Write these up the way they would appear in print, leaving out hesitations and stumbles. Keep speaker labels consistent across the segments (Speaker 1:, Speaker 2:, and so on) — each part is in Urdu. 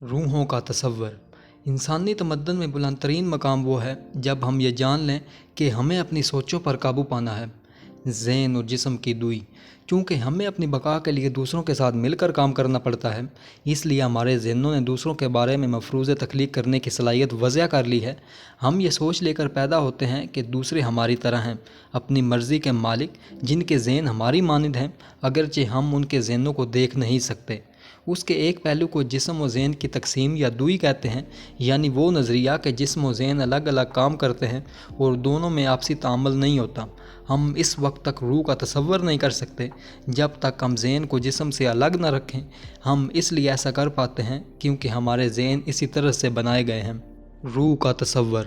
Speaker 1: روحوں کا تصور انسانی تمدن میں بلند ترین مقام وہ ہے جب ہم یہ جان لیں کہ ہمیں اپنی سوچوں پر قابو پانا ہے۔ ذہن اور جسم کی دوئی، چونکہ ہمیں اپنی بقا کے لیے دوسروں کے ساتھ مل کر کام کرنا پڑتا ہے، اس لیے ہمارے ذہنوں نے دوسروں کے بارے میں مفروضے تخلیق کرنے کی صلاحیت وضع کر لی ہے۔ ہم یہ سوچ لے کر پیدا ہوتے ہیں کہ دوسرے ہماری طرح ہیں، اپنی مرضی کے مالک، جن کے ذہن ہماری مانند ہیں، اگرچہ ہم ان کے ذہنوں کو دیکھ نہیں سکتے۔ اس کے ایک پہلو کو جسم و ذہن کی تقسیم یا دوئی کہتے ہیں، یعنی وہ نظریہ کہ جسم و ذہن الگ الگ کام کرتے ہیں اور دونوں میں آپسی تعامل نہیں ہوتا۔ ہم اس وقت تک روح کا تصور نہیں کر سکتے جب تک ہم ذہن کو جسم سے الگ نہ رکھیں۔ ہم اس لیے ایسا کر پاتے ہیں کیونکہ ہمارے ذہن اسی طرح سے بنائے گئے ہیں۔ روح کا تصور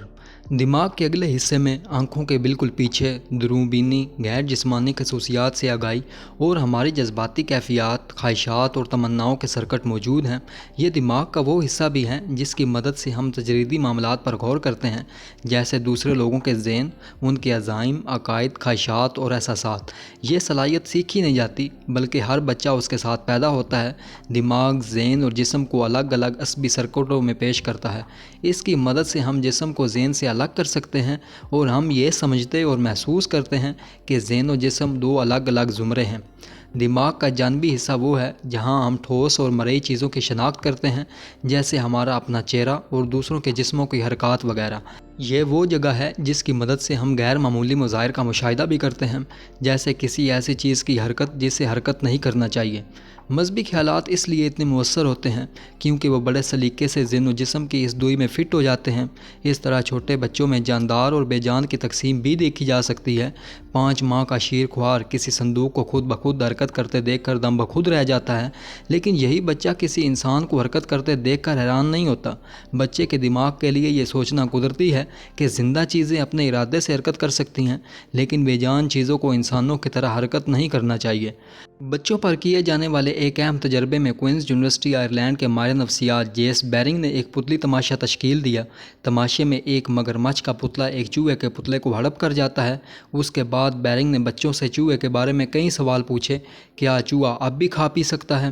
Speaker 1: دماغ کے اگلے حصے میں آنکھوں کے بالکل پیچھے دروں بینی غیر جسمانی خصوصیات سے آگاہی اور ہماری جذباتی کیفیات، خواہشات اور تمناؤں کے سرکٹ موجود ہیں۔ یہ دماغ کا وہ حصہ بھی ہے جس کی مدد سے ہم تجریدی معاملات پر غور کرتے ہیں، جیسے دوسرے لوگوں کے ذہن، ان کے عزائم، عقائد، خواہشات اور احساسات۔ یہ صلاحیت سیکھی نہیں جاتی بلکہ ہر بچہ اس کے ساتھ پیدا ہوتا ہے۔ دماغ ذہن اور جسم کو الگ الگ عصبی سرکٹوں میں پیش کرتا ہے۔ اس کی مدد سے ہم جسم کو ذہن سے الگ کر سکتے ہیں اور ہم یہ سمجھتے اور محسوس کرتے ہیں کہ ذہن و جسم دو الگ الگ زمرے ہیں۔ دماغ کا جانبی حصہ وہ ہے جہاں ہم ٹھوس اور مرئی چیزوں کی شناخت کرتے ہیں، جیسے ہمارا اپنا چہرہ اور دوسروں کے جسموں کی حرکات وغیرہ۔ یہ وہ جگہ ہے جس کی مدد سے ہم غیر معمولی مظاہر کا مشاہدہ بھی کرتے ہیں، جیسے کسی ایسی چیز کی حرکت جسے حرکت نہیں کرنا چاہیے۔ مذہبی خیالات اس لیے اتنے مؤثر ہوتے ہیں کیونکہ وہ بڑے سلیقے سے ذہن و جسم کی اس دوئی میں فٹ ہو جاتے ہیں۔ اس طرح چھوٹے بچوں میں جاندار اور بے جان کی تقسیم بھی دیکھی جا سکتی ہے۔ 5 ماہ کا شیر خوار کسی صندوق کو خود بخود حرکت کرتے دیکھ کر دم بخود رہ جاتا ہے، لیکن یہی بچہ کسی انسان کو حرکت کرتے دیکھ کر حیران نہیں ہوتا۔ بچے کے دماغ کے لیے یہ سوچنا قدرتی ہے کہ زندہ چیزیں اپنے ارادے سے حرکت کر سکتی ہیں، لیکن بے جان چیزوں کو انسانوں کی طرح حرکت نہیں کرنا چاہیے۔ بچوں پر کیے جانے والے ایک اہم تجربے میں کوئنز یونیورسٹی آئرلینڈ کے ماہر نفسیات جیس بیرنگ نے ایک پتلی تماشا تشکیل دیا۔ تماشے میں ایک مگرمچھ کا پتلا ایک چوہے کے پتلے کو ہڑپ کر جاتا ہے۔ اس کے بعد بیرنگ نے بچوں سے چوہے کے بارے میں کئی سوال پوچھے۔ کیا چوہا اب بھی کھا پی سکتا ہے؟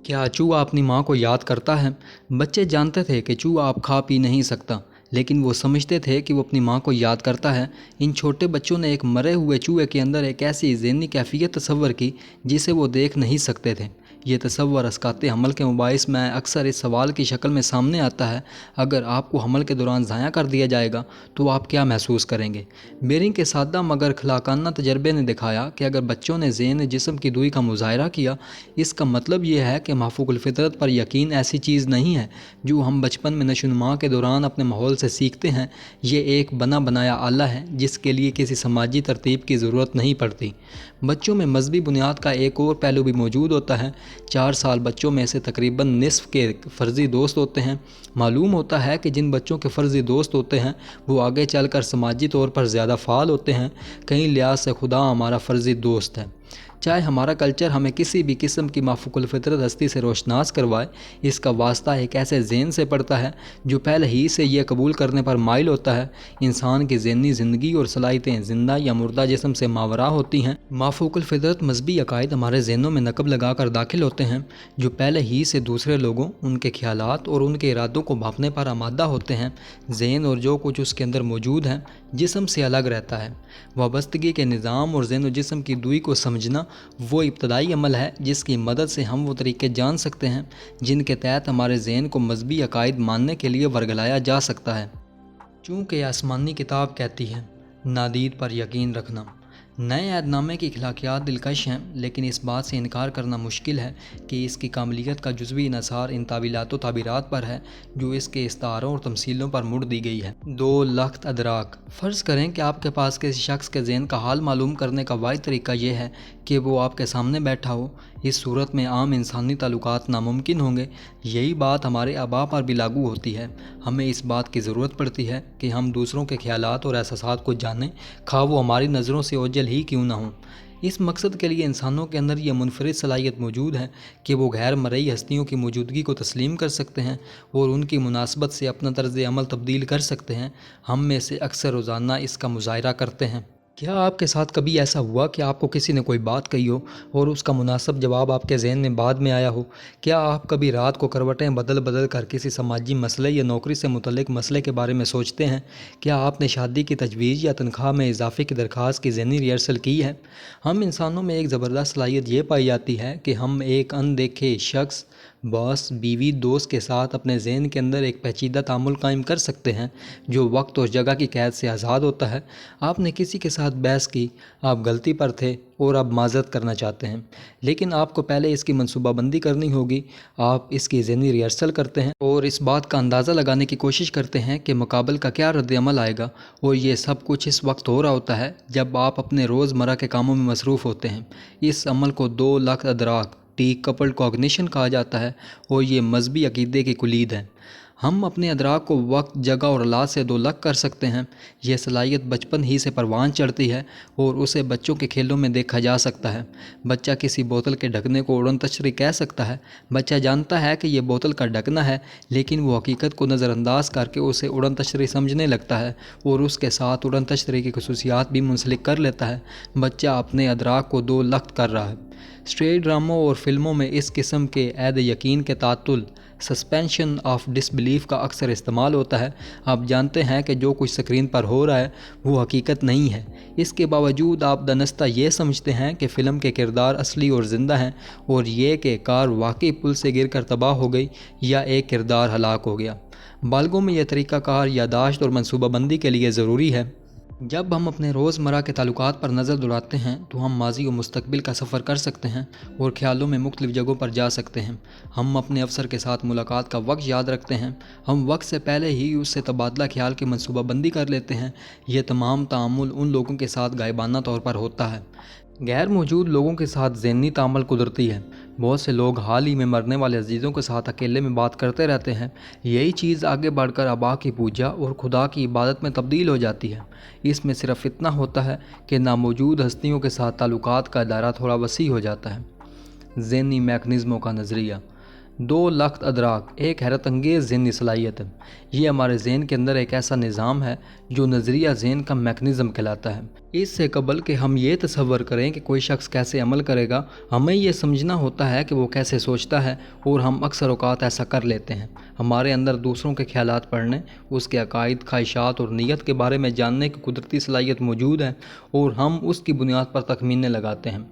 Speaker 1: کیا چوہا اپنی ماں کو یاد کرتا ہے؟ بچے جانتے تھے کہ چوہا اب کھا پی نہیں سکتا، لیکن وہ سمجھتے تھے کہ وہ اپنی ماں کو یاد کرتا ہے۔ ان چھوٹے بچوں نے ایک مرے ہوئے چوہے کے اندر ایک ایسی ذہنی کیفیت تصور کی جسے وہ دیکھ نہیں سکتے تھے۔ یہ تصور اسقاط حمل کے مباحث میں اکثر اس سوال کی شکل میں سامنے آتا ہے: اگر آپ کو حمل کے دوران ضائع کر دیا جائے گا تو آپ کیا محسوس کریں گے؟ بیرنگ کے سادہ مگر خلاقانہ تجربے نے دکھایا کہ اگر بچوں نے ذہن جسم کی دوئی کا مظاہرہ کیا، اس کا مطلب یہ ہے کہ مافوق الفطرت پر یقین ایسی چیز نہیں ہے جو ہم بچپن میں نشو و نما کے دوران اپنے ماحول سے سیکھتے ہیں۔ یہ ایک بنا بنایا آلہ ہے جس کے لیے کسی سماجی ترتیب کی ضرورت نہیں پڑتی۔ بچوں میں مذہبی بنیاد کا ایک اور پہلو بھی موجود ہوتا ہے۔ 4 سال بچوں میں سے تقریباً نصف کے فرضی دوست ہوتے ہیں۔ معلوم ہوتا ہے کہ جن بچوں کے فرضی دوست ہوتے ہیں وہ آگے چل کر سماجی طور پر زیادہ فعال ہوتے ہیں۔ کئی لحاظ سے خدا ہمارا فرضی دوست ہے۔ چاہے ہمارا کلچر ہمیں کسی بھی قسم کی مافوق الفطرت ہستی سے روشناس کروائے، اس کا واسطہ ایک ایسے ذہن سے پڑتا ہے جو پہلے ہی سے یہ قبول کرنے پر مائل ہوتا ہے: انسان کی ذہنی زندگی اور صلاحیتیں زندہ یا مردہ جسم سے ماوراء ہوتی ہیں۔ مافوق الفطرت مذہبی عقائد ہمارے ذہنوں میں نقب لگا کر داخل ہوتے ہیں جو پہلے ہی سے دوسرے لوگوں، ان کے خیالات اور ان کے ارادوں کو بھاپنے پر آمادہ ہوتے ہیں۔ ذہن اور جو کچھ اس کے اندر موجود ہے جسم سے الگ رہتا ہے۔ وابستگی کے نظام اور ذہن و جسم کی دوئی کو سمجھنا وہ ابتدائی عمل ہے جس کی مدد سے ہم وہ طریقے جان سکتے ہیں جن کے تحت ہمارے ذہن کو مذہبی عقائد ماننے کے لیے ورگلایا جا سکتا ہے۔ چونکہ آسمانی کتاب کہتی ہے: نادید پر یقین رکھنا۔ نئے عہد نامے کی اخلاقیات دلکش ہیں، لیکن اس بات سے انکار کرنا مشکل ہے کہ اس کی کاملیت کا جزوی انحصار ان تعویلات و تعبیرات پر ہے جو اس کے استعاروں اور تمثیلوں پر مڑ دی گئی ہے۔ 2 لخت ادراک۔ فرض کریں کہ آپ کے پاس کسی شخص کے ذہن کا حال معلوم کرنے کا واحد طریقہ یہ ہے کہ وہ آپ کے سامنے بیٹھا ہو۔ اس صورت میں عام انسانی تعلقات ناممکن ہوں گے۔ یہی بات ہمارے آباء پر بھی لاگو ہوتی ہے۔ ہمیں اس بات کی ضرورت پڑتی ہے کہ ہم دوسروں کے خیالات اور احساسات کو جانیں، خواہ وہ ہماری نظروں سے اوجھل ہی کیوں نہ ہوں۔ اس مقصد کے لیے انسانوں کے اندر یہ منفرد صلاحیت موجود ہے کہ وہ غیر مرئی ہستیوں کی موجودگی کو تسلیم کر سکتے ہیں اور ان کی مناسبت سے اپنا طرز عمل تبدیل کر سکتے ہیں۔ ہم میں سے اکثر روزانہ اس کا مظاہرہ کرتے ہیں۔ کیا آپ کے ساتھ کبھی ایسا ہوا کہ آپ کو کسی نے کوئی بات کہی ہو اور اس کا مناسب جواب آپ کے ذہن میں بعد میں آیا ہو؟ کیا آپ کبھی رات کو کروٹیں بدل بدل کر کسی سماجی مسئلے یا نوکری سے متعلق مسئلے کے بارے میں سوچتے ہیں؟ کیا آپ نے شادی کی تجویز یا تنخواہ میں اضافے کی درخواست کی ذہنی ریہرسل کی ہے؟ ہم انسانوں میں ایک زبردست صلاحیت یہ پائی جاتی ہے کہ ہم ایک اندیکھے شخص، باس، بیوی، دوست کے ساتھ اپنے ذہن کے اندر ایک پیچیدہ تعامل قائم کر سکتے ہیں جو وقت اور جگہ کی قید سے آزاد ہوتا ہے۔ آپ نے کسی کے ساتھ بحث کی، آپ غلطی پر تھے اور اب معذرت کرنا چاہتے ہیں، لیکن آپ کو پہلے اس کی منصوبہ بندی کرنی ہوگی۔ آپ اس کی ذہنی ریہرسل کرتے ہیں اور اس بات کا اندازہ لگانے کی کوشش کرتے ہیں کہ مقابل کا کیا رد عمل آئے گا، اور یہ سب کچھ اس وقت ہو رہا ہوتا ہے جب آپ اپنے روزمرہ کے کاموں میں مصروف ہوتے ہیں۔ اس عمل کو 2 لخت ادراک کپلڈ کوگنیشن کہا جاتا ہے، اور یہ مذہبی عقیدے کی کلید ہے۔ ہم اپنے ادراک کو وقت، جگہ اور حالات سے 2 لخت کر سکتے ہیں۔ یہ صلاحیت بچپن ہی سے پروان چڑھتی ہے اور اسے بچوں کے کھیلوں میں دیکھا جا سکتا ہے۔ بچہ کسی بوتل کے ڈھکنے کو اڑن تشری کہہ سکتا ہے۔ بچہ جانتا ہے کہ یہ بوتل کا ڈھکنا ہے، لیکن وہ حقیقت کو نظر انداز کر کے اسے اڑن تشری سمجھنے لگتا ہے اور اس کے ساتھ اڑن تشری کی خصوصیات بھی منسلک کر لیتا ہے۔ بچہ اپنے ادراک کو 2 لخت کر رہا ہے۔ اسٹریٹ ڈراموں اور فلموں میں اس قسم کے عید یقین کے تعطل، سسپینشن آف ڈسبلیف کا اکثر استعمال ہوتا ہے۔ آپ جانتے ہیں کہ جو کچھ سکرین پر ہو رہا ہے وہ حقیقت نہیں ہے، اس کے باوجود آپ دانستہ یہ سمجھتے ہیں کہ فلم کے کردار اصلی اور زندہ ہیں، اور یہ کہ کار واقعی پل سے گر کر تباہ ہو گئی یا ایک کردار ہلاک ہو گیا۔ بالغوں میں یہ طریقہ کار یادداشت اور منصوبہ بندی کے لیے ضروری ہے۔ جب ہم اپنے روزمرہ کے تعلقات پر نظر دوڑاتے ہیں تو ہم ماضی و مستقبل کا سفر کر سکتے ہیں اور خیالوں میں مختلف جگہوں پر جا سکتے ہیں۔ ہم اپنے افسر کے ساتھ ملاقات کا وقت یاد رکھتے ہیں۔ ہم وقت سے پہلے ہی اس سے تبادلہ خیال کی منصوبہ بندی کر لیتے ہیں۔ یہ تمام تعامل ان لوگوں کے ساتھ غائبانہ طور پر ہوتا ہے۔ غیر موجود لوگوں کے ساتھ ذہنی تعامل قدرتی ہے۔ بہت سے لوگ حال ہی میں مرنے والے عزیزوں کے ساتھ اکیلے میں بات کرتے رہتے ہیں۔ یہی چیز آگے بڑھ کر آبا کی پوجا اور خدا کی عبادت میں تبدیل ہو جاتی ہے۔ اس میں صرف اتنا ہوتا ہے کہ ناموجود ہستیوں کے ساتھ تعلقات کا دائرہ تھوڑا وسیع ہو جاتا ہے۔ ذہنی میکانزموں کا نظریہ 2 لخت ادراک ایک حیرت انگیز ذہنی صلاحیت ہے۔ یہ ہمارے ذہن کے اندر ایک ایسا نظام ہے جو نظریہ ذہن کا میکانزم کہلاتا ہے۔ اس سے قبل کہ ہم یہ تصور کریں کہ کوئی شخص کیسے عمل کرے گا، ہمیں یہ سمجھنا ہوتا ہے کہ وہ کیسے سوچتا ہے، اور ہم اکثر اوقات ایسا کر لیتے ہیں۔ ہمارے اندر دوسروں کے خیالات پڑھنے، اس کے عقائد، خواہشات اور نیت کے بارے میں جاننے کی قدرتی صلاحیت موجود ہے، اور ہم اس کی بنیاد پر تخمینے لگاتے ہیں۔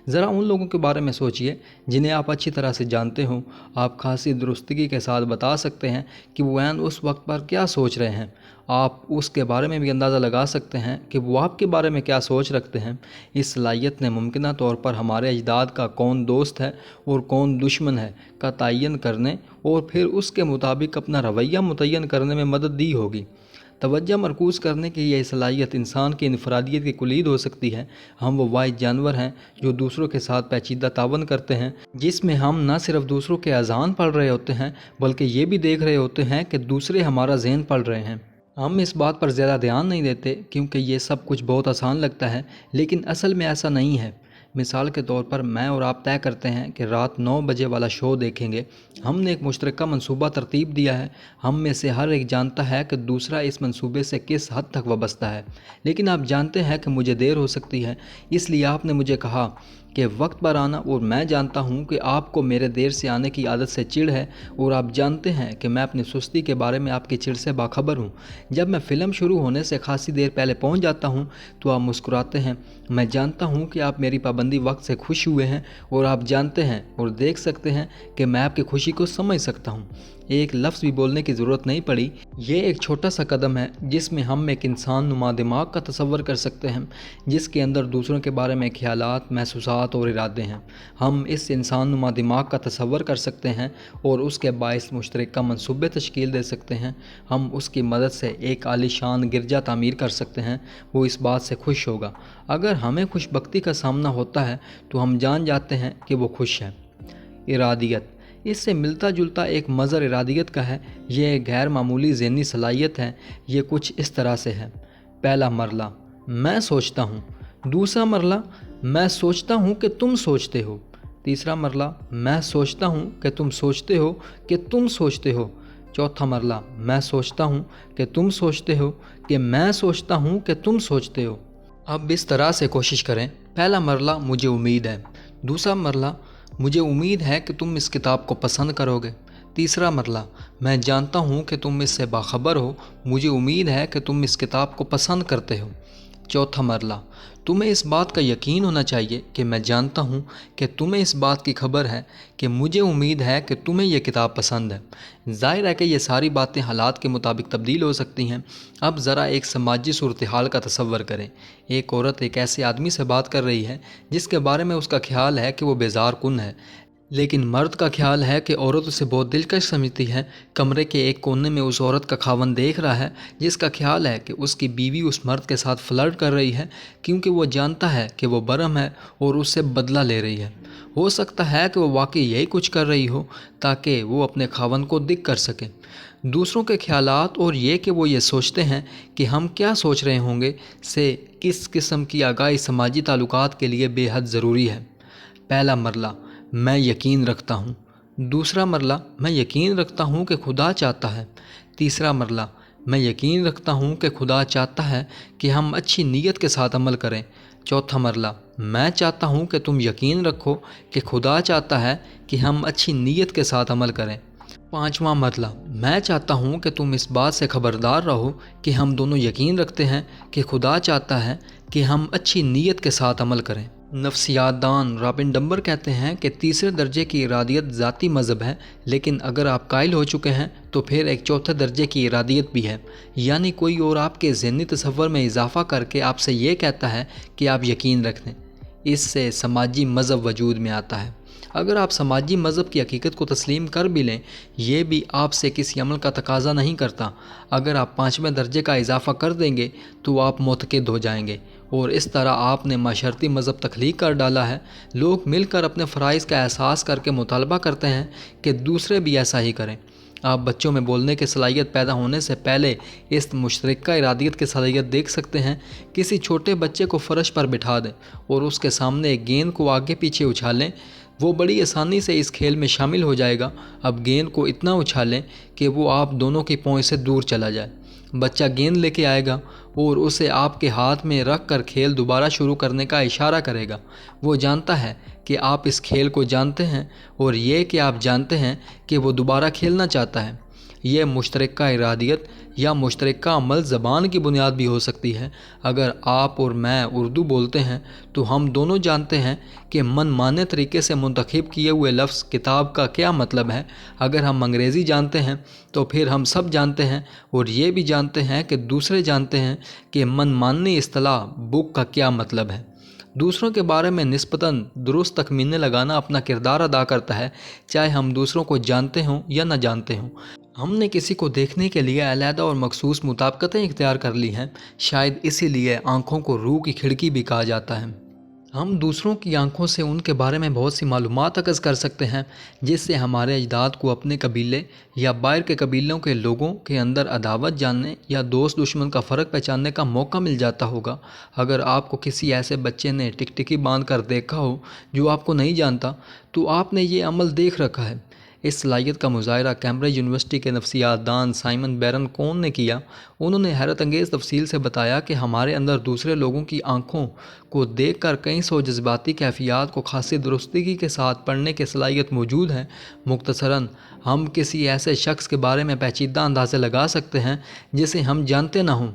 Speaker 1: ذرا ان لوگوں کے بارے میں سوچئے جنہیں آپ اچھی طرح سے جانتے ہوں۔ آپ خاصی درستگی کے ساتھ بتا سکتے ہیں کہ وہ عین اس وقت پر کیا سوچ رہے ہیں۔ آپ اس کے بارے میں بھی اندازہ لگا سکتے ہیں کہ وہ آپ کے بارے میں کیا سوچ رکھتے ہیں۔ اس صلاحیت نے ممکنہ طور پر ہمارے اجداد کا کون دوست ہے اور کون دشمن ہے کا تعین کرنے اور پھر اس کے مطابق اپنا رویہ متعین کرنے میں مدد دی ہوگی۔ توجہ مرکوز کرنے کی یہ صلاحیت انسان کی انفرادیت کی کلید ہو سکتی ہے۔ ہم وہ واحد جانور ہیں جو دوسروں کے ساتھ پیچیدہ تعاون کرتے ہیں، جس میں ہم نہ صرف دوسروں کے اذان پڑھ رہے ہوتے ہیں بلکہ یہ بھی دیکھ رہے ہوتے ہیں کہ دوسرے ہمارا ذہن پڑھ رہے ہیں۔ ہم اس بات پر زیادہ دھیان نہیں دیتے کیونکہ یہ سب کچھ بہت آسان لگتا ہے، لیکن اصل میں ایسا نہیں ہے۔ مثال کے طور پر میں اور آپ طے کرتے ہیں کہ رات 9 بجے والا شو دیکھیں گے۔ ہم نے ایک مشترکہ منصوبہ ترتیب دیا ہے۔ ہم میں سے ہر ایک جانتا ہے کہ دوسرا اس منصوبے سے کس حد تک وابستہ ہے، لیکن آپ جانتے ہیں کہ مجھے دیر ہو سکتی ہے، اس لیے آپ نے مجھے کہا کہ وقت پر آنا، اور میں جانتا ہوں کہ آپ کو میرے دیر سے آنے کی عادت سے چڑ ہے، اور آپ جانتے ہیں کہ میں اپنی سستی کے بارے میں آپ کی چڑ سے باخبر ہوں۔ جب میں فلم شروع ہونے سے خاصی دیر پہلے پہنچ جاتا ہوں تو آپ مسکراتے ہیں۔ میں جانتا ہوں کہ آپ میری پابندی وقت سے خوش ہوئے ہیں، اور آپ جانتے ہیں اور دیکھ سکتے ہیں کہ میں آپ کی خوشی کو سمجھ سکتا ہوں۔ ایک لفظ بھی بولنے کی ضرورت نہیں پڑی۔ یہ ایک چھوٹا سا قدم ہے جس میں ہم ایک انسان نما دماغ کا تصور کر سکتے ہیں جس کے اندر دوسروں کے بارے میں خیالات، محسوسات اور ارادے ہیں۔ ہم اس انسان نما دماغ کا تصور کر سکتے ہیں اور اس کے باعث مشترکہ منصوبے تشکیل دے سکتے ہیں۔ ہم اس کی مدد سے ایک عالی شان گرجا تعمیر کر سکتے ہیں۔ وہ اس بات سے خوش ہوگا۔ اگر ہمیں خوش بختی کا سامنا ہوتا ہے تو ہم جان جاتے ہیں کہ وہ خوش ہے۔ ارادیت اس سے ملتا جلتا ایک مظہر ارادیت کا ہے۔ یہ ایک غیر معمولی ذہنی صلاحیت ہے۔ یہ کچھ اس طرح سے ہے۔ پہلا مرحلہ، میں سوچتا ہوں۔ دوسرا مرحلہ، میں سوچتا ہوں کہ تم سوچتے ہو۔ تیسرا مرحلہ، میں سوچتا ہوں کہ تم سوچتے ہو کہ تم سوچتے ہو۔ چوتھا مرحلہ، میں سوچتا ہوں کہ تم سوچتے ہو کہ میں سوچتا ہوں کہ تم سوچتے ہو۔ اب اس طرح سے کوشش کریں: پہلا مرحلہ، مجھے امید ہے۔ دوسرا مرحلہ، مجھے امید ہے کہ تم اس کتاب کو پسند کرو گے۔ تیسرا مرحلہ، میں جانتا ہوں کہ تم اس سے باخبر ہو، مجھے امید ہے کہ تم اس کتاب کو پسند کرتے ہو۔ چوتھا مرحلہ، تمہیں اس بات کا یقین ہونا چاہیے کہ میں جانتا ہوں کہ تمہیں اس بات کی خبر ہے کہ مجھے امید ہے کہ تمہیں یہ کتاب پسند ہے۔ ظاہر ہے کہ یہ ساری باتیں حالات کے مطابق تبدیل ہو سکتی ہیں۔ اب ذرا ایک سماجی صورتحال کا تصور کریں۔ ایک عورت ایک ایسے آدمی سے بات کر رہی ہے جس کے بارے میں اس کا خیال ہے کہ وہ بیزار کن ہے، لیکن مرد کا خیال ہے کہ عورت اسے بہت دلکش سمجھتی ہے۔ کمرے کے ایک کونے میں اس عورت کا خاوند دیکھ رہا ہے جس کا خیال ہے کہ اس کی بیوی اس مرد کے ساتھ فلرٹ کر رہی ہے کیونکہ وہ جانتا ہے کہ وہ برہم ہے اور اس سے بدلہ لے رہی ہے۔ ہو سکتا ہے کہ وہ واقعی یہی کچھ کر رہی ہو تاکہ وہ اپنے خاوند کو دکھ کر سکے۔ دوسروں کے خیالات اور یہ کہ وہ یہ سوچتے ہیں کہ ہم کیا سوچ رہے ہوں گے سے کس قسم کی آگاہی سماجی تعلقات کے لیے بے حد ضروری ہے۔ پہلا مرحلہ، میں یقین رکھتا ہوں۔ دوسرا مرحلہ، میں یقین رکھتا ہوں کہ خدا چاہتا ہے۔ تیسرا مرحلہ، میں یقین رکھتا ہوں کہ خدا چاہتا ہے کہ ہم اچھی نیت کے ساتھ عمل کریں۔ چوتھا مرحلہ، میں چاہتا ہوں کہ تم یقین رکھو کہ خدا چاہتا ہے کہ ہم اچھی نیت کے ساتھ عمل کریں۔ پانچواں مرحلہ، میں چاہتا ہوں کہ تم اس بات سے خبردار رہو کہ ہم دونوں یقین رکھتے ہیں کہ خدا چاہتا ہے کہ ہم اچھی نیت کے ساتھ عمل کریں۔ نفسیات دان رابن ڈمبر کہتے ہیں کہ تیسرے درجے کی ارادیت ذاتی مذہب ہے، لیکن اگر آپ قائل ہو چکے ہیں تو پھر ایک چوتھے درجے کی ارادیت بھی ہے، یعنی کوئی اور آپ کے ذہنی تصور میں اضافہ کر کے آپ سے یہ کہتا ہے کہ آپ یقین رکھیں۔ اس سے سماجی مذہب وجود میں آتا ہے۔ اگر آپ سماجی مذہب کی حقیقت کو تسلیم کر بھی لیں، یہ بھی آپ سے کسی عمل کا تقاضا نہیں کرتا۔ اگر آپ 5ویں درجے کا اضافہ کر دیں گے تو آپ معتقد ہو جائیں گے، اور اس طرح آپ نے معاشرتی مذہب تخلیق کر ڈالا ہے۔ لوگ مل کر اپنے فرائض کا احساس کر کے مطالبہ کرتے ہیں کہ دوسرے بھی ایسا ہی کریں۔ آپ بچوں میں بولنے کی صلاحیت پیدا ہونے سے پہلے اس مشترکہ ارادیت کی صلاحیت دیکھ سکتے ہیں۔ کسی چھوٹے بچے کو فرش پر بٹھا دیں اور اس کے سامنے ایک گیند کو آگے پیچھے اچھالیں، وہ بڑی آسانی سے اس کھیل میں شامل ہو جائے گا۔ اب گیند کو اتنا اچھالیں کہ وہ آپ دونوں کی پہنچ سے دور چلا جائے۔ بچہ گیند لے کے آئے گا اور اسے آپ کے ہاتھ میں رکھ کر کھیل دوبارہ شروع کرنے کا اشارہ کرے گا۔ وہ جانتا ہے کہ آپ اس کھیل کو جانتے ہیں اور یہ کہ آپ جانتے ہیں کہ وہ دوبارہ کھیلنا چاہتا ہے۔ یہ مشترکہ ارادیت یا مشترکہ عمل زبان کی بنیاد بھی ہو سکتی ہے۔ اگر آپ اور میں اردو بولتے ہیں تو ہم دونوں جانتے ہیں کہ من مانے طریقے سے منتخب کیے ہوئے لفظ کتاب کا کیا مطلب ہے۔ اگر ہم انگریزی جانتے ہیں تو پھر ہم سب جانتے ہیں اور یہ بھی جانتے ہیں کہ دوسرے جانتے ہیں کہ من مانی اصطلاح بک کا کیا مطلب ہے۔ دوسروں کے بارے میں نسبتاً درست تخمینے لگانا اپنا کردار ادا کرتا ہے، چاہے ہم دوسروں کو جانتے ہوں یا نہ جانتے ہوں۔ ہم نے کسی کو دیکھنے کے لیے علیحدہ اور مخصوص مطابقتیں اختیار کر لی ہیں، شاید اسی لیے آنکھوں کو روح کی کھڑکی بھی کہا جاتا ہے۔ ہم دوسروں کی آنکھوں سے ان کے بارے میں بہت سی معلومات اخذ کر سکتے ہیں، جس سے ہمارے اجداد کو اپنے قبیلے یا باہر کے قبیلوں کے لوگوں کے اندر عداوت جاننے یا دوست دشمن کا فرق پہچاننے کا موقع مل جاتا ہوگا۔ اگر آپ کو کسی ایسے بچے نے ٹکٹکی باندھ کر دیکھا ہو جو آپ کو نہیں جانتا، تو آپ نے یہ عمل دیکھ رکھا ہے۔ اس صلاحیت کا مظاہرہ کیمبرج یونیورسٹی کے نفسیات دان سائمن بیرن کون نے کیا۔ انہوں نے حیرت انگیز تفصیل سے بتایا کہ ہمارے اندر دوسرے لوگوں کی آنکھوں کو دیکھ کر کئی سو جذباتی کیفیات کو خاصی درستگی کے ساتھ پڑھنے کی صلاحیت موجود ہے۔ مختصراً، ہم کسی ایسے شخص کے بارے میں پیچیدہ اندازے لگا سکتے ہیں جسے ہم جانتے نہ ہوں۔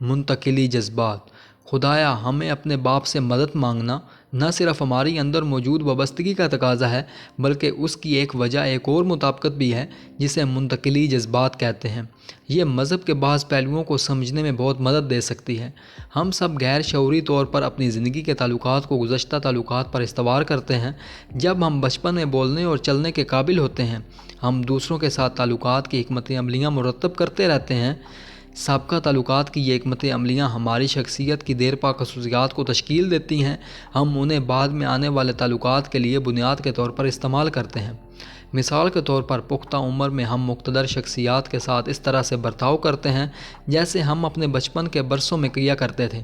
Speaker 1: منتقلی جذبات۔ خدایا، ہمیں اپنے باپ سے مدد مانگنا نہ صرف ہماری اندر موجود وابستگی کا تقاضا ہے، بلکہ اس کی ایک وجہ ایک اور مطابقت بھی ہے جسے منتقلی جذبات کہتے ہیں۔ یہ مذہب کے بعض پہلوؤں کو سمجھنے میں بہت مدد دے سکتی ہے۔ ہم سب غیر شعوری طور پر اپنی زندگی کے تعلقات کو گزشتہ تعلقات پر استوار کرتے ہیں۔ جب ہم بچپن میں بولنے اور چلنے کے قابل ہوتے ہیں، ہم دوسروں کے ساتھ تعلقات کی حکمت عملیاں مرتب کرتے رہتے ہیں۔ سابقہ تعلقات کی یہ حکمت عملیاں ہماری شخصیت کی دیرپا خصوصیات کو تشکیل دیتی ہیں۔ ہم انہیں بعد میں آنے والے تعلقات کے لیے بنیاد کے طور پر استعمال کرتے ہیں۔ مثال کے طور پر پختہ عمر میں ہم مقتدر شخصیات کے ساتھ اس طرح سے برتاؤ کرتے ہیں جیسے ہم اپنے بچپن کے برسوں میں کیا کرتے تھے۔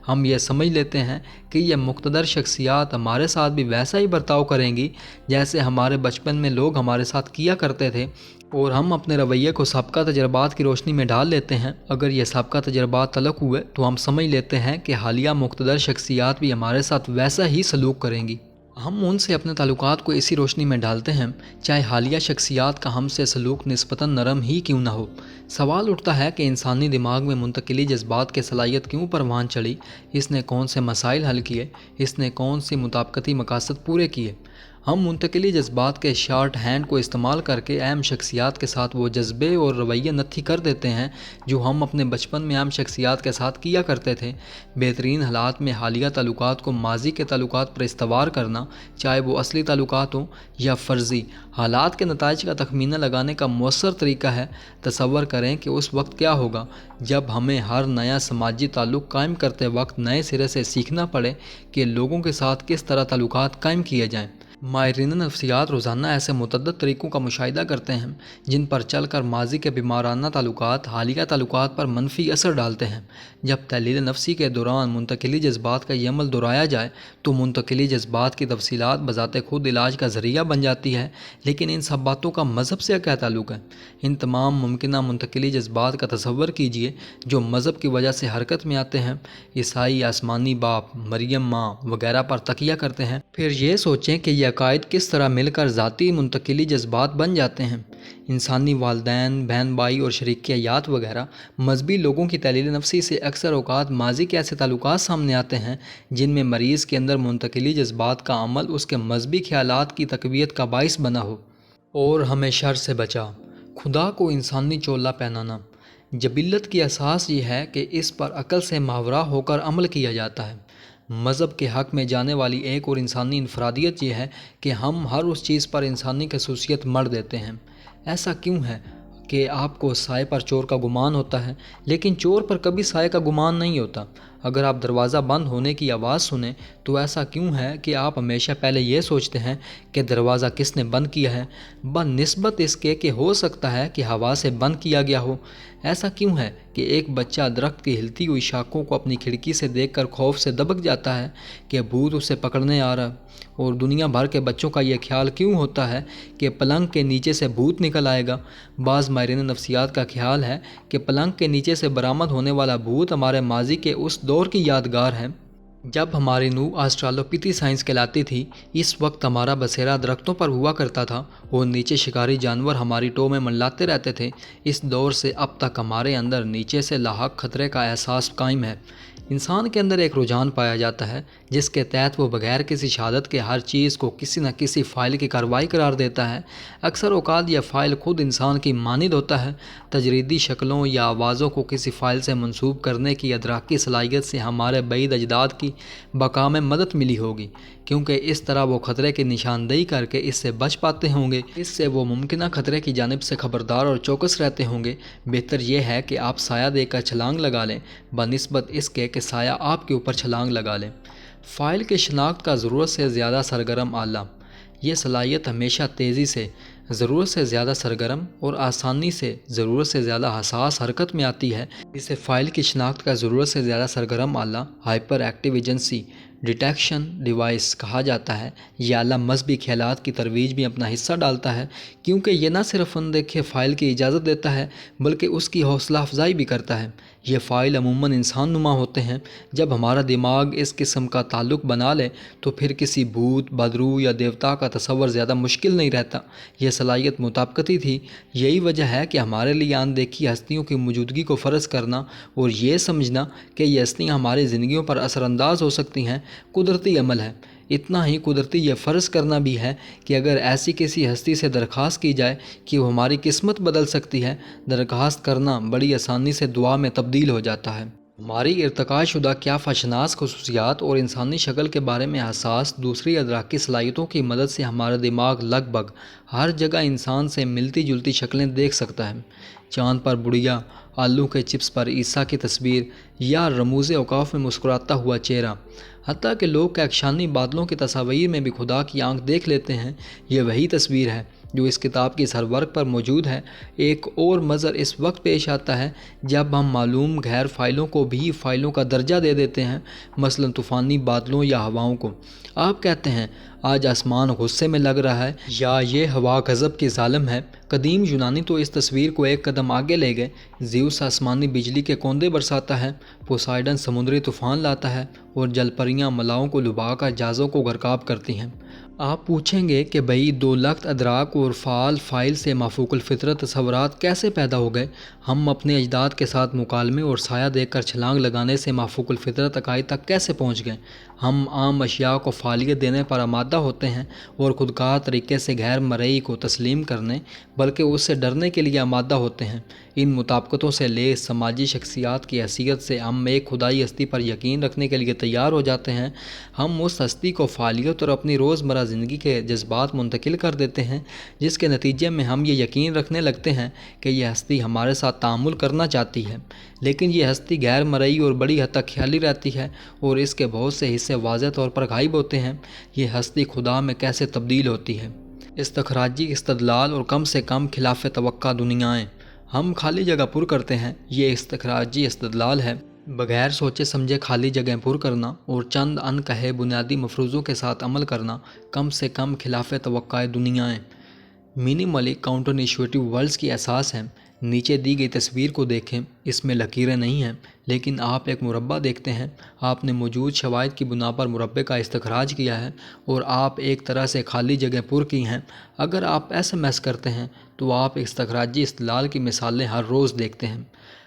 Speaker 1: ہم یہ سمجھ لیتے ہیں کہ یہ مقتدر شخصیات ہمارے ساتھ بھی ویسا ہی برتاؤ کریں گی جیسے ہمارے بچپن میں لوگ ہمارے ساتھ کیا کرتے تھے، اور ہم اپنے رویے کو سابقہ تجربات کی روشنی میں ڈال لیتے ہیں۔ اگر یہ سابقہ تجربات تلق ہوئے تو ہم سمجھ لیتے ہیں کہ حالیہ مقتدر شخصیات بھی ہمارے ساتھ ویسا ہی سلوک کریں گی۔ ہم ان سے اپنے تعلقات کو اسی روشنی میں ڈالتے ہیں، چاہے حالیہ شخصیات کا ہم سے سلوک نسبتاً نرم ہی کیوں نہ ہو۔ سوال اٹھتا ہے کہ انسانی دماغ میں منتقلی جذبات کی صلاحیت کیوں پروان چڑھی؟ اس نے کون سے مسائل حل کیے؟ اس نے کون سی مطابقتی مقاصد پورے کیے؟ ہم منتقلی جذبات کے شارٹ ہینڈ کو استعمال کر کے اہم شخصیات کے ساتھ وہ جذبے اور رویے نتھی کر دیتے ہیں جو ہم اپنے بچپن میں اہم شخصیات کے ساتھ کیا کرتے تھے۔ بہترین حالات میں حالیہ تعلقات کو ماضی کے تعلقات پر استوار کرنا، چاہے وہ اصلی تعلقات ہوں یا فرضی حالات کے نتائج کا تخمینہ لگانے کا مؤثر طریقہ ہے۔ تصور کریں کہ اس وقت کیا ہوگا جب ہمیں ہر نیا سماجی تعلق قائم کرتے وقت نئے سرے سے سیکھنا پڑے کہ لوگوں کے ساتھ کس طرح تعلقات قائم کیے جائیں۔ ماہرین نفسیات روزانہ ایسے متعدد طریقوں کا مشاہدہ کرتے ہیں جن پر چل کر ماضی کے بیمارانہ تعلقات حالیہ تعلقات پر منفی اثر ڈالتے ہیں۔ جب تحلیل نفسی کے دوران منتقلی جذبات کا یہ عمل دہرایا جائے تو منتقلی جذبات کی تفصیلات بذات خود علاج کا ذریعہ بن جاتی ہے، لیکن ان سب باتوں کا مذہب سے کیا تعلق ہے؟ ان تمام ممکنہ منتقلی جذبات کا تصور کیجیے جو مذہب کی وجہ سے حرکت میں آتے ہیں۔ عیسائی آسمانی باپ، مریم ماں وغیرہ پر تکیہ کرتے ہیں، پھر یہ سوچیں کہ یہ عقائد کس طرح مل کر ذاتی منتقلی جذبات بن جاتے ہیں۔ انسانی والدین، بہن بھائی اور شریک حیات وغیرہ مذہبی لوگوں کی تحلیل نفسی سے اکثر اوقات ماضی کے ایسے تعلقات سامنے آتے ہیں جن میں مریض کے اندر منتقلی جذبات کا عمل اس کے مذہبی خیالات کی تقویت کا باعث بنا ہو۔ اور ہمیں شر سے بچا، خدا کو انسانی چولا پہنانا۔ جبلت کی اساس یہ ہے کہ اس پر عقل سے ماورا ہو کر عمل کیا جاتا ہے۔ مذہب کے حق میں جانے والی ایک اور انسانی انفرادیت یہ ہے کہ ہم ہر اس چیز پر انسانی خصوصیت مڑ دیتے ہیں۔ ایسا کیوں ہے کہ آپ کو سائے پر چور کا گمان ہوتا ہے لیکن چور پر کبھی سائے کا گمان نہیں ہوتا؟ اگر آپ دروازہ بند ہونے کی آواز سنیں تو ایسا کیوں ہے کہ آپ ہمیشہ پہلے یہ سوچتے ہیں کہ دروازہ کس نے بند کیا ہے، بنسبت اس کے کہ ہو سکتا ہے کہ ہوا سے بند کیا گیا ہو؟ ایسا کیوں ہے کہ ایک بچہ درخت کی ہلتی ہوئی شاخوں کو اپنی کھڑکی سے دیکھ کر خوف سے دبک جاتا ہے کہ بھوت اسے پکڑنے آ رہا ہے، اور دنیا بھر کے بچوں کا یہ خیال کیوں ہوتا ہے کہ پلنگ کے نیچے سے بھوت نکل آئے گا؟ بعض ماہرین نفسیات کا خیال ہے کہ پلنگ کے نیچے سے برآمد ہونے والا بھوت ہمارے ماضی کے اس دور کی یادگار ہے جب ہماری نوع آسٹرالوپیتھیسائنس کہلاتی تھی۔ اس وقت ہمارا بسیرا درختوں پر ہوا کرتا تھا اور نیچے شکاری جانور ہماری ٹو میں منڈلاتے رہتے تھے۔ اس دور سے اب تک ہمارے اندر نیچے سے لاحق خطرے کا احساس قائم ہے۔ انسان کے اندر ایک رجحان پایا جاتا ہے جس کے تحت وہ بغیر کسی شہادت کے ہر چیز کو کسی نہ کسی فائل کی کارروائی قرار دیتا ہے۔ اکثر اوقات یہ فائل خود انسان کی مانند ہوتا ہے۔ تجریدی شکلوں یا آوازوں کو کسی فائل سے منسوب کرنے کی ادراکی صلاحیت سے ہمارے بعید اجداد کی بقا میں مدد ملی ہوگی، کیونکہ اس طرح وہ خطرے کی نشاندہی کر کے اس سے بچ پاتے ہوں گے۔ اس سے وہ ممکنہ خطرے کی جانب سے خبردار اور چوکس رہتے ہوں گے۔ بہتر یہ ہے کہ آپ سایہ دے کر چھلانگ لگا لیں بنسبت اس کے کہ سایہ آپ کے اوپر چھلانگ لگا لیں۔ فائل کی شناخت کا ضرورت سے زیادہ سرگرم آلہ۔ یہ صلاحیت ہمیشہ تیزی سے ضرورت سے زیادہ سرگرم اور آسانی سے ضرورت سے زیادہ حساس حرکت میں آتی ہے۔ اسے فائل کی شناخت کا ضرورت سے زیادہ سرگرم آلہ hyper active agency detection device کہا جاتا ہے۔ یہ آلہ مذہبی خیالات کی ترویج میں اپنا حصہ ڈالتا ہے، کیونکہ یہ نہ صرف اندیکھے فائل کی اجازت دیتا ہے بلکہ اس کی حوصلہ افزائی بھی کرتا ہے۔ یہ فائل عموماً انسان نما ہوتے ہیں۔ جب ہمارا دماغ اس قسم کا تعلق بنا لے تو پھر کسی بھوت، بدروح یا دیوتا کا تصور زیادہ مشکل نہیں رہتا۔ یہ صلاحیت مطابقتی تھی۔ یہی وجہ ہے کہ ہمارے لیے اندیکھی ہستیوں کی موجودگی کو فرض کرنا اور یہ سمجھنا کہ یہ ہستیاں ہماری زندگیوں پر اثر انداز ہو سکتی ہیں قدرتی عمل ہے۔ اتنا ہی قدرتی یہ فرض کرنا بھی ہے کہ اگر ایسی کسی ہستی سے درخواست کی جائے کہ وہ ہماری قسمت بدل سکتی ہے، درخواست کرنا بڑی آسانی سے دعا میں تبدیل ہو جاتا ہے۔ ہماری ارتقاء شدہ قیافہ شناس خصوصیات اور انسانی شکل کے بارے میں حساس دوسری ادراکی صلاحیتوں کی مدد سے ہمارا دماغ لگ بھگ ہر جگہ انسان سے ملتی جلتی شکلیں دیکھ سکتا ہے۔ چاند پر بڑھیا، آلو کے چپس پر عیسیٰ کی تصویر یا رموز اوقاف میں مسکراتا ہوا چہرہ، حتیٰ کہ لوگ کہکشانی بادلوں کی تصاویر میں بھی خدا کی آنکھ دیکھ لیتے ہیں۔ یہ وہی تصویر ہے جو اس کتاب کی سرورق پر موجود ہے۔ ایک اور مضر اس وقت پیش آتا ہے جب ہم معلوم غیر فائلوں کو بھی فائلوں کا درجہ دے دیتے ہیں، مثلا طوفانی بادلوں یا ہواؤں کو۔ آپ کہتے ہیں آج آسمان غصے میں لگ رہا ہے یا یہ ہوا غضب کی ظالم ہے۔ قدیم یونانی تو اس تصویر کو ایک قدم آگے لے گئے۔ زیوس آسمانی بجلی کے کوندے برساتا ہے، پوسائیڈن سمندری طوفان لاتا ہے اور جل پریاں ملاؤں کو لبھا کر جہازوں کو غرقاب کرتی ہیں۔ آپ پوچھیں گے کہ بھئی دو لخت ادراک اور فعال فاعل سے مافوق الفطرت تصورات کیسے پیدا ہو گئے؟ ہم اپنے اجداد کے ساتھ مکالمے اور سایہ دیکھ کر چھلانگ لگانے سے مافوق الفطرت عقائد تک کیسے پہنچ گئے؟ ہم عام اشیاء کو فعالیت دینے پر آمادہ ہوتے ہیں اور خودکار طریقے سے غیر مرئی کو تسلیم کرنے بلکہ اس سے ڈرنے کے لیے آمادہ ہوتے ہیں۔ ان مطابقتوں سے لیس سماجی شخصیات کی حیثیت سے ہم ایک خدائی ہستی پر یقین رکھنے کے لیے تیار ہو جاتے ہیں۔ ہم اس ہستی کو فعالیت اور اپنی روزمرہ زندگی کے جذبات منتقل کر دیتے ہیں، جس کے نتیجے میں ہم یہ یقین رکھنے لگتے ہیں کہ یہ ہستی ہمارے ساتھ تعامل کرنا چاہتی ہے، لیکن یہ ہستی غیر مرئی اور بڑی حد تک خیالی رہتی ہے اور اس کے بہت سے حصے واضح طور پر غائب ہوتے ہیں۔ یہ ہستی خدا میں کیسے تبدیل ہوتی ہے؟ استخراجی استدلال اور کم سے کم خلاف توقع دنیائیں۔ ہم خالی جگہ پر کرتے ہیں، یہ استخراجی استدلال ہے۔ بغیر سوچے سمجھے خالی جگہ پر کرنا اور چند ان کہے بنیادی مفروضوں کے ساتھ عمل کرنا کم سے کم خلاف توقع دنیائیں۔ منیملی کاؤنٹر انٹیوٹیو ورڈز کی اساس ہے۔ نیچے دی گئی تصویر کو دیکھیں، اس میں لکیریں نہیں ہیں، لیکن آپ ایک مربع دیکھتے ہیں۔ آپ نے موجود شواہد کی بنا پر مربع کا استخراج کیا ہے اور آپ ایک طرح سے خالی جگہ پر کی ہیں۔ اگر آپ SMS کرتے ہیں تو آپ استخراجی استدلال کی مثالیں ہر روز دیکھتے ہیں۔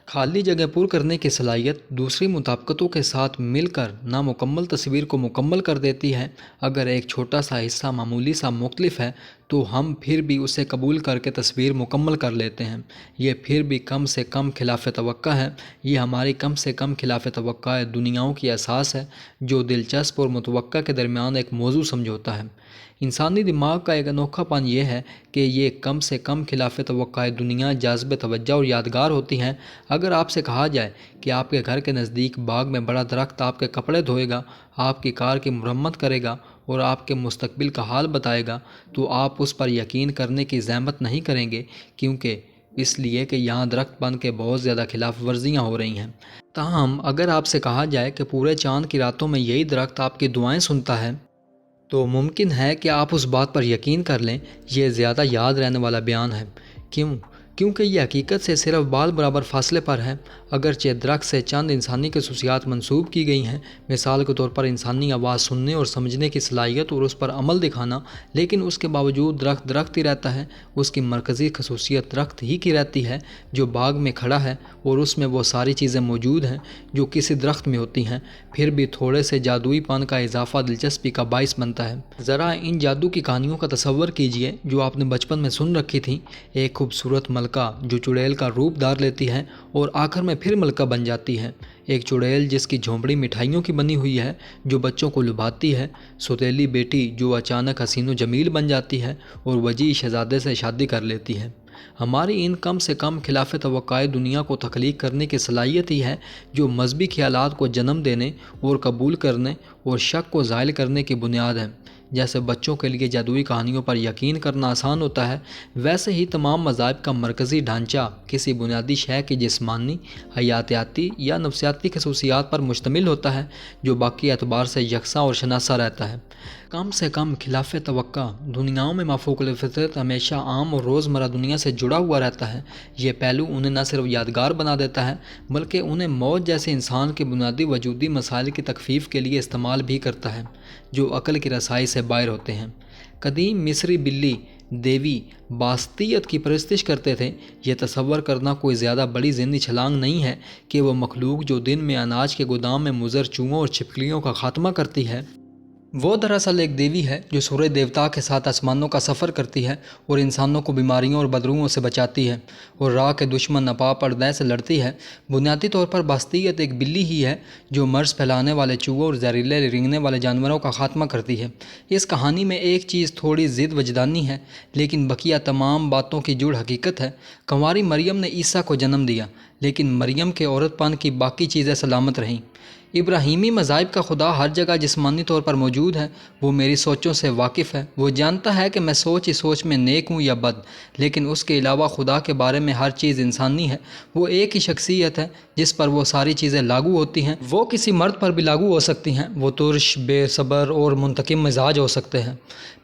Speaker 1: خالی جگہ پر کرنے کی صلاحیت دوسری مطابقتوں کے ساتھ مل کر نامکمل تصویر کو مکمل کر دیتی ہے۔ اگر ایک چھوٹا سا حصہ معمولی سا مختلف ہے تو ہم پھر بھی اسے قبول کر کے تصویر مکمل کر لیتے ہیں۔ یہ پھر بھی کم سے کم خلاف توقع ہے۔ یہ ہماری کم سے کم خلاف توقع دنیاؤں کی اساس ہے، جو دلچسپ اور متوقع کے درمیان ایک موضوع سمجھوتا ہے۔ انسانی دماغ کا ایک انوکھا پن یہ ہے کہ یہ کم سے کم خلاف توقع دنیا جاذب توجہ اور یادگار ہوتی ہیں۔ اگر آپ سے کہا جائے کہ آپ کے گھر کے نزدیک باغ میں بڑا درخت آپ کے کپڑے دھوئے گا، آپ کی کار کی مرمت کرے گا اور آپ کے مستقبل کا حال بتائے گا، تو آپ اس پر یقین کرنے کی زحمت نہیں کریں گے، کیونکہ اس لیے کہ یہاں درخت بن کے بہت زیادہ خلاف ورزیاں ہو رہی ہیں۔ تاہم اگر آپ سے کہا جائے کہ پورے چاند کی راتوں میں یہی درخت آپ کی دعائیں سنتا ہے، تو ممکن ہے کہ آپ اس بات پر یقین کر لیں۔ یہ زیادہ یاد رہنے والا بیان ہے۔ کیونکہ یہ حقیقت سے صرف بال برابر فاصلے پر ہے۔ اگرچہ درخت سے چند انسانی خصوصیات منسوب کی گئی ہیں، مثال کے طور پر انسانی آواز سننے اور سمجھنے کی صلاحیت اور اس پر عمل دکھانا، لیکن اس کے باوجود درخت درخت ہی رہتا ہے۔ اس کی مرکزی خصوصیت درخت ہی کی رہتی ہے جو باغ میں کھڑا ہے، اور اس میں وہ ساری چیزیں موجود ہیں جو کسی درخت میں ہوتی ہیں۔ پھر بھی تھوڑے سے جادوئی پن کا اضافہ دلچسپی کا باعث بنتا ہے۔ ذرا ان جادو کی کہانیوں کا تصور کیجئے جو آپ نے بچپن میں سن رکھی تھیں۔ ایک خوبصورت ملکہ جو چڑیل کا روپ دھار لیتی ہے اور آخر میں پھر ملکہ بن جاتی ہے۔ ایک چڑیل جس کی جھونپڑی مٹھائیوں کی بنی ہوئی ہے جو بچوں کو لبھاتی ہے۔ سوتیلی بیٹی جو اچانک حسین و جمیل بن جاتی ہے اور وجیح شہزادے سے شادی کر لیتی ہے۔ ہماری ان کم سے کم خلاف توقع دنیا کو تخلیق کرنے کی صلاحیت ہی ہے جو مذہبی خیالات کو جنم دینے اور قبول کرنے اور شک کو زائل کرنے کی بنیاد ہے۔ جیسے بچوں کے لیے جادوئی کہانیوں پر یقین کرنا آسان ہوتا ہے، ویسے ہی تمام مذاہب کا مرکزی ڈھانچہ کسی بنیادی شے کی جسمانی، حیاتیاتی یا نفسیاتی خصوصیات پر مشتمل ہوتا ہے جو باقی اعتبار سے یکساں اور شناسا رہتا ہے۔ کم سے کم خلاف توقع دنیاؤں میں مافوق الفطرت ہمیشہ عام اور روزمرہ دنیا سے جڑا ہوا رہتا ہے۔ یہ پہلو انہیں نہ صرف یادگار بنا دیتا ہے بلکہ انہیں موت جیسے انسان کے بنیادی وجودی مسائل کی تخفیف کے لیے استعمال بھی کرتا ہے جو عقل کی رسائی سے باہر ہوتے ہیں۔ قدیم مصری بلی دیوی باستیت کی پرستش کرتے تھے۔ یہ تصور کرنا کوئی زیادہ بڑی ذہنی چھلانگ نہیں ہے کہ وہ مخلوق جو دن میں اناج کے گودام میں مضر چوہوں اور چھپکلیوں کا خاتمہ کرتی ہے، وہ دراصل ایک دیوی ہے جو سورج دیوتا کے ساتھ آسمانوں کا سفر کرتی ہے اور انسانوں کو بیماریوں اور بدروؤں سے بچاتی ہے اور راہ کے دشمن نپا پردہ سے لڑتی ہے۔ بنیادی طور پر باستیت ایک بلی ہی ہے جو مرض پھیلانے والے چوہوں اور زہریلے رینگنے والے جانوروں کا خاتمہ کرتی ہے۔ اس کہانی میں ایک چیز تھوڑی ضد وجدانی ہے، لیکن بقیہ تمام باتوں کی جڑ حقیقت ہے۔ کنواری مریم نے عیسیٰ کو جنم دیا، لیکن مریم کے عورت پن کی باقی چیزیں سلامت رہیں۔ ابراہیمی مذاہب کا خدا ہر جگہ جسمانی طور پر موجود ہے۔ وہ میری سوچوں سے واقف ہے، وہ جانتا ہے کہ میں سوچ ہی سوچ میں نیک ہوں یا بد، لیکن اس کے علاوہ خدا کے بارے میں ہر چیز انسانی ہے۔ وہ ایک ہی شخصیت ہے جس پر وہ ساری چیزیں لاگو ہوتی ہیں۔ وہ کسی مرد پر بھی لاگو ہو سکتی ہیں۔ وہ ترش، بے صبر اور منتقم مزاج ہو سکتے ہیں،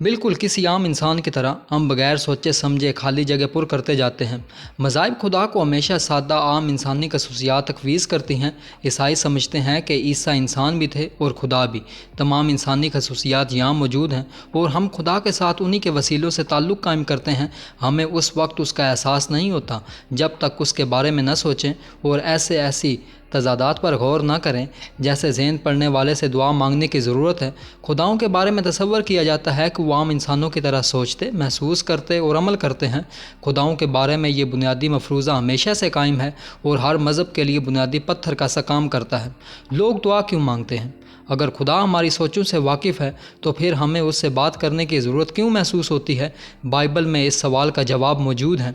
Speaker 1: بالکل کسی عام انسان کی طرح۔ ہم بغیر سوچے سمجھے خالی جگہ پر کرتے جاتے ہیں۔ مذاہب خدا کو ہمیشہ سادہ عام انسانی خصوصیات تفویض کرتی ہیں۔ عیسائی سمجھتے ہیں کہ عیسیٰ انسان بھی تھے اور خدا بھی۔ تمام انسانی خصوصیات یہاں موجود ہیں اور ہم خدا کے ساتھ انہی کے وسیلوں سے تعلق قائم کرتے ہیں۔ ہمیں اس وقت اس کا احساس نہیں ہوتا جب تک اس کے بارے میں نہ سوچیں اور ایسی تضادات پر غور نہ کریں جیسے ذہن پڑھنے والے سے دعا مانگنے کی ضرورت ہے۔ خداؤں کے بارے میں تصور کیا جاتا ہے کہ وہ عام انسانوں کی طرح سوچتے، محسوس کرتے اور عمل کرتے ہیں۔ خداؤں کے بارے میں یہ بنیادی مفروضہ ہمیشہ سے قائم ہے اور ہر مذہب کے لیے بنیادی پتھر کا سا کام کرتا ہے۔ لوگ دعا کیوں مانگتے ہیں؟ اگر خدا ہماری سوچوں سے واقف ہے تو پھر ہمیں اس سے بات کرنے کی ضرورت کیوں محسوس ہوتی ہے؟ بائبل میں اس سوال کا جواب موجود ہے۔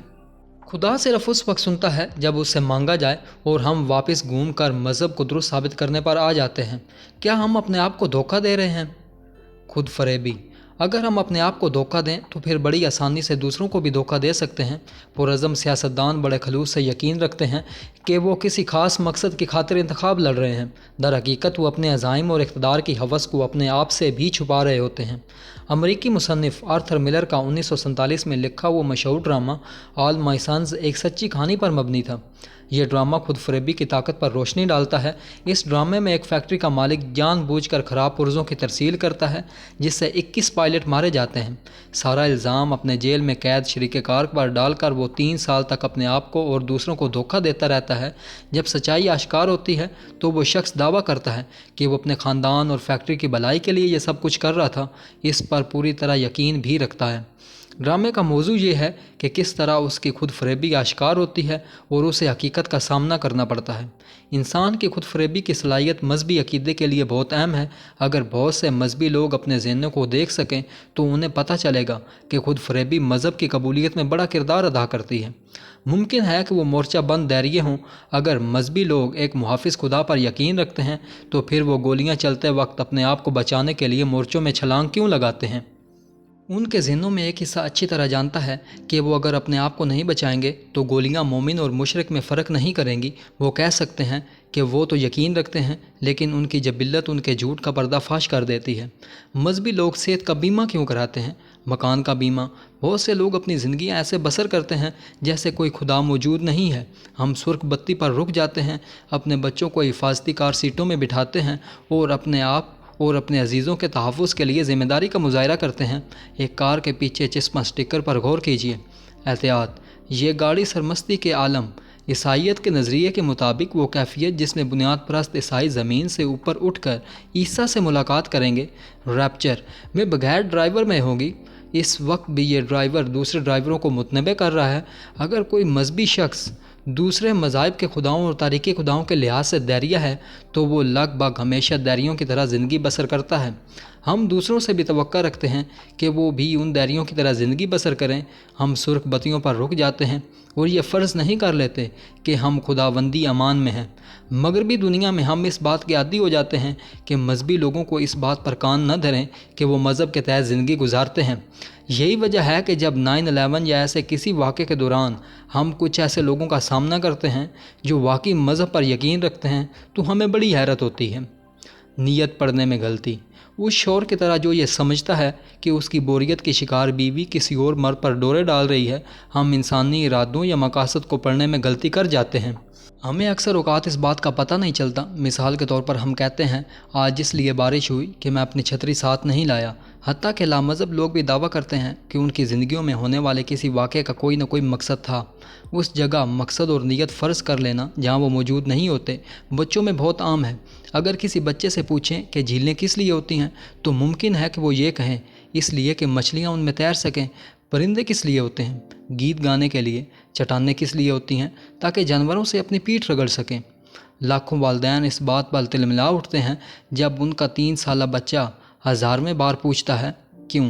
Speaker 1: خدا صرف اس وقت سنتا ہے جب اس سے مانگا جائے اور ہم واپس گھوم کر مذہب کو درست ثابت کرنے پر آ جاتے ہیں۔ کیا ہم اپنے آپ کو دھوکہ دے رہے ہیں؟ خود فریبی۔ اگر ہم اپنے آپ کو دھوکہ دیں تو پھر بڑی آسانی سے دوسروں کو بھی دھوکہ دے سکتے ہیں۔ پرعزم سیاستدان بڑے خلوص سے یقین رکھتے ہیں کہ وہ کسی خاص مقصد کی خاطر انتخاب لڑ رہے ہیں۔ در حقیقت وہ اپنے عزائم اور اقتدار کی ہوس کو اپنے آپ سے بھی چھپا رہے ہوتے ہیں۔ امریکی مصنف آرتھر ملر کا 1947 میں لکھا وہ مشہور ڈرامہ آل مائی سنز ایک سچی کہانی پر مبنی تھا۔ یہ ڈرامہ خود فریبی کی طاقت پر روشنی ڈالتا ہے۔ اس ڈرامے میں ایک فیکٹری کا مالک جان بوجھ کر خراب پرزوں کی ترسیل کرتا ہے جس سے 21 پائلٹ مارے جاتے ہیں۔ سارا الزام اپنے جیل میں قید شریک کار پر ڈال کر وہ 3 سال تک اپنے آپ کو اور دوسروں کو دھوکہ دیتا رہتا ہے۔ جب سچائی آشکار ہوتی ہے تو وہ شخص دعویٰ کرتا ہے کہ وہ اپنے خاندان اور فیکٹری کی بھلائی کے لیے یہ سب کچھ کر رہا تھا۔ اس پر پوری طرح یقین بھی رکھتا ہے۔ ڈرامے کا موضوع یہ ہے کہ کس طرح اس کی خود فریبی آشکار ہوتی ہے اور اسے حقیقت کا سامنا کرنا پڑتا ہے۔ انسان کی خود فریبی کی صلاحیت مذہبی عقیدے کے لیے بہت اہم ہے۔ اگر بہت سے مذہبی لوگ اپنے ذہنوں کو دیکھ سکیں تو انہیں پتہ چلے گا کہ خود فریبی مذہب کی قبولیت میں بڑا کردار ادا کرتی ہے۔ ممکن ہے کہ وہ مورچہ بند دائریے ہوں۔ اگر مذہبی لوگ ایک محافظ خدا پر یقین رکھتے ہیں تو پھر وہ گولیاں چلتے وقت اپنے آپ کو بچانے کے لیے مورچوں میں چھلانگ کیوں لگاتے ہیں؟ ان کے ذہنوں میں ایک حصہ اچھی طرح جانتا ہے کہ وہ اگر اپنے آپ کو نہیں بچائیں گے تو گولیاں مومن اور مشرک میں فرق نہیں کریں گی۔ وہ کہہ سکتے ہیں کہ وہ تو یقین رکھتے ہیں لیکن ان کی جبلت ان کے جھوٹ کا پردہ فاش کر دیتی ہے۔ مذہبی لوگ صحت کا بیمہ کیوں کراتے ہیں؟ مکان کا بیمہ۔ بہت سے لوگ اپنی زندگیاں ایسے بسر کرتے ہیں جیسے کوئی خدا موجود نہیں ہے۔ ہم سرخ بتی پر رک جاتے ہیں، اپنے بچوں کو حفاظتی کار سیٹوں میں بٹھاتے ہیں اور اپنے آپ اور اپنے عزیزوں کے تحفظ کے لیے ذمہ داری کا مظاہرہ کرتے ہیں۔ ایک کار کے پیچھے چشمہ سٹیکر پر غور کیجیے۔ احتیاط! یہ گاڑی سرمستی کے عالم۔ عیسائیت کے نظریے کے مطابق وہ کیفیت جس میں بنیاد پرست عیسائی زمین سے اوپر اٹھ کر عیسیٰ سے ملاقات کریں گے، ریپچر، میں بغیر ڈرائیور میں ہوگی۔ اس وقت بھی یہ ڈرائیور دوسرے ڈرائیوروں کو متنبع کر رہا ہے۔ اگر کوئی مذہبی شخص دوسرے مذاہب کے خداؤں اور تاریخی خداؤں کے لحاظ سے داریہ ہے تو وہ لگ بھگ ہمیشہ داریوں کی طرح زندگی بسر کرتا ہے۔ ہم دوسروں سے بھی توقع رکھتے ہیں کہ وہ بھی ان داریوں کی طرح زندگی بسر کریں۔ ہم سرخ بتیوں پر رک جاتے ہیں اور یہ فرض نہیں کر لیتے کہ ہم خداوندی امان میں ہیں۔ مغربی دنیا میں ہم اس بات کے عادی ہو جاتے ہیں کہ مذہبی لوگوں کو اس بات پر کان نہ دھریں کہ وہ مذہب کے تحت زندگی گزارتے ہیں۔ یہی وجہ ہے کہ جب 9/11 یا ایسے کسی واقعے کے دوران ہم کچھ ایسے لوگوں کا سامنا کرتے ہیں جو واقعی مذہب پر یقین رکھتے ہیں تو ہمیں بڑی حیرت ہوتی ہے۔ نیت پڑھنے میں غلطی۔ اس شور کی طرح جو یہ سمجھتا ہے کہ اس کی بوریت کی شکار بیوی کسی اور مرد پر ڈورے ڈال رہی ہے، ہم انسانی ارادوں یا مقاصد کو پڑھنے میں غلطی کر جاتے ہیں۔ ہمیں اکثر اوقات اس بات کا پتہ نہیں چلتا۔ مثال کے طور پر ہم کہتے ہیں آج اس لیے بارش ہوئی کہ میں اپنی چھتری ساتھ نہیں لایا، حتیٰ کہ لامذہب لوگ بھی دعویٰ کرتے ہیں کہ ان کی زندگیوں میں ہونے والے کسی واقعے کا کوئی نہ کوئی مقصد تھا۔ اس جگہ مقصد اور نیت فرض کر لینا جہاں وہ موجود نہیں ہوتے بچوں میں بہت عام ہے۔ اگر کسی بچے سے پوچھیں کہ جھیلیں کس لیے ہوتی ہیں تو ممکن ہے کہ وہ یہ کہیں اس لیے کہ مچھلیاں ان میں تیر سکیں۔ پرندے کس لیے ہوتے ہیں؟ گیت گانے کے لیے۔ چٹانیں کس لیے ہوتی ہیں؟ تاکہ جانوروں سے اپنی پیٹھ رگڑ سکیں۔ لاکھوں والدین اس بات پر تلملا اٹھتے ہیں جب ان کا 3 سالہ بچہ 1000ویں بار پوچھتا ہے کیوں؟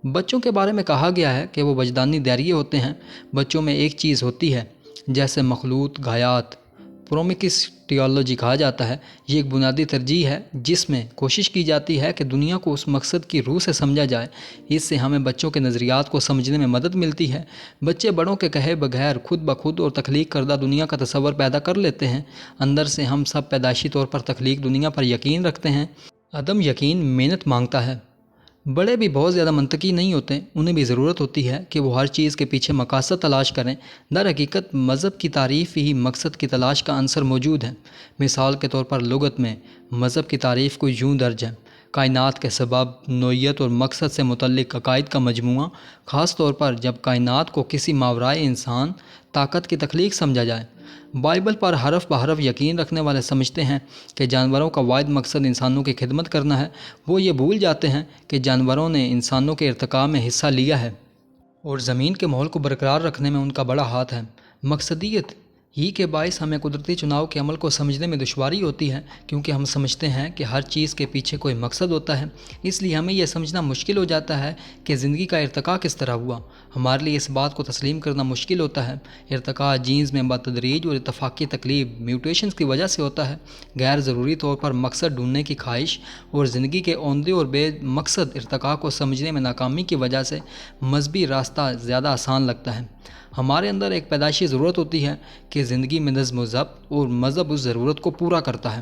Speaker 1: بچوں کے بارے میں کہا گیا ہے کہ وہ وجدانی داریے ہوتے ہیں۔ بچوں میں ایک چیز ہوتی ہے جیسے مخلوط غایات، پرومیکس ٹیولوجی کہا جاتا ہے۔ یہ ایک بنیادی ترجیح ہے جس میں کوشش کی جاتی ہے کہ دنیا کو اس مقصد کی روح سے سمجھا جائے۔ اس سے ہمیں بچوں کے نظریات کو سمجھنے میں مدد ملتی ہے۔ بچے بڑوں کے کہے بغیر خود بخود اور تخلیق کردہ دنیا کا تصور پیدا کر لیتے ہیں۔ اندر سے ہم سب پیدائشی طور پر تخلیق دنیا پر یقین رکھتے ہیں۔ عدم یقین محنت مانگتا ہے۔ بڑے بھی بہت زیادہ منطقی نہیں ہوتے، انہیں بھی ضرورت ہوتی ہے کہ وہ ہر چیز کے پیچھے مقاصد تلاش کریں۔ در حقیقت مذہب کی تعریف ہی مقصد کی تلاش کا عنصر موجود ہے۔ مثال کے طور پر لغت میں مذہب کی تعریف کو یوں درج ہے: کائنات کے سبب، نوعیت اور مقصد سے متعلق عقائد کا مجموعہ، خاص طور پر جب کائنات کو کسی ماورائے انسان طاقت کی تخلیق سمجھا جائے۔ بائبل پر حرف بحرف یقین رکھنے والے سمجھتے ہیں کہ جانوروں کا واحد مقصد انسانوں کی خدمت کرنا ہے۔ وہ یہ بھول جاتے ہیں کہ جانوروں نے انسانوں کے ارتقاء میں حصہ لیا ہے اور زمین کے ماحول کو برقرار رکھنے میں ان کا بڑا ہاتھ ہے۔ مقصدیت ہی کے باعث ہمیں قدرتی چناؤ کے عمل کو سمجھنے میں دشواری ہوتی ہے، کیونکہ ہم سمجھتے ہیں کہ ہر چیز کے پیچھے کوئی مقصد ہوتا ہے۔ اس لیے ہمیں یہ سمجھنا مشکل ہو جاتا ہے کہ زندگی کا ارتقاء کس طرح ہوا۔ ہمارے لیے اس بات کو تسلیم کرنا مشکل ہوتا ہے۔ ارتقاء جینز میں بتدریج اور اتفاقی تقلیب میوٹیشنز کی وجہ سے ہوتا ہے۔ غیر ضروری طور پر مقصد ڈھونڈنے کی خواہش اور زندگی کے عمدے اور بے مقصد ارتقاء کو سمجھنے میں ناکامی کی وجہ سے مذہبی راستہ زیادہ آسان لگتا ہے۔ ہمارے اندر ایک پیدائشی ضرورت ہوتی ہے کہ زندگی میں نظم و ضبط، اور مذہب اس ضرورت کو پورا کرتا ہے۔